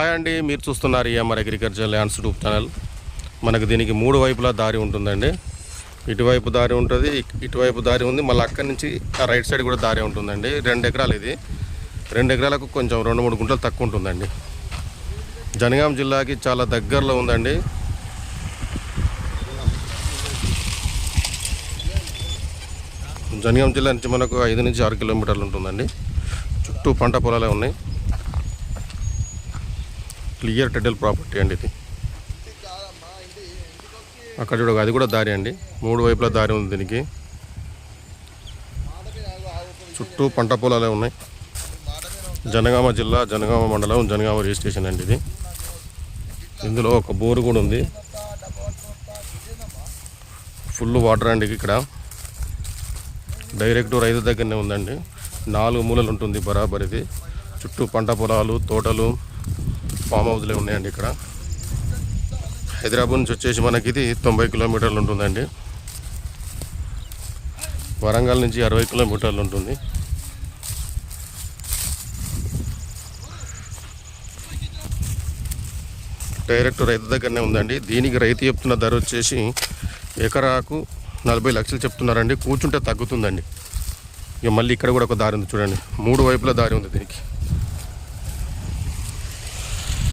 Hi అండి, మీరు చూస్తున్నారు EMR agriculture lands YouTube channel. మనకు దీనికి మూడు వైపులా దారి ఉంటుందండి. ఇటువైపు దారి ఉంటుంది, ఇటువైపు దారి ఉంది, మళ్ళీ అక్కడి నుంచి రైట్ సైడ్ కూడా దారి ఉంటుందండి. 2 ఎకరాలు ఇది. 2 ఎకరాలకు కొంచెం 2-3 గుంటలు తక్కువ ఉంటుందండి. జనగాం జిల్లాకి చాలా దగ్గరలో ఉందండి. జనగాం జిల్లా నుంచి మనకు 5 నుంచి 6 కిలోమీటర్లు ఉంటుందండి. చుట్టూ పంట పొలాలే ఉన్నాయి. క్లియర్ టైటిల్ ప్రాపర్టీ అండి ఇది. అక్కడ చూడ, అది కూడా దారి అండి. 3 వైపులా దారి ఉంది దీనికి. చుట్టూ పంట పొలాలే ఉన్నాయి. జనగామ జిల్లా, జనగామ మండలం, జనగామ రిజిస్ట్రేషన్ అండి ఇది. ఇందులో ఒక బోరు కూడా ఉంది. ఫుల్ వాటర్ అండి ఇక్కడ. డైరెక్ట్ రైతు దగ్గరనే ఉందండి. 4 మూలలు ఉంటుంది బరాబర్ ఇది. చుట్టూ పంట పొలాలు, తోటలు, ఫామ్ హౌస్లే ఉన్నాయండి ఇక్కడ. హైదరాబాద్ నుంచి వచ్చేసి మనకి ఇది 90 కిలోమీటర్లు ఉంటుందండి. వరంగల్ నుంచి 60 కిలోమీటర్లు ఉంటుంది. డైరెక్ట్ రైతు దగ్గరనే ఉందండి. దీనికి రైతు చెప్తున్న ధర వచ్చేసి ఎకరాకు 40 లక్షలు చెప్తున్నారండి. కూర్చుంటే తగ్గుతుందండి. ఇక మళ్ళీ ఇక్కడ కూడా ఒక దారి ఉంది చూడండి. 3 వైపులా దారి ఉంది దీనికి.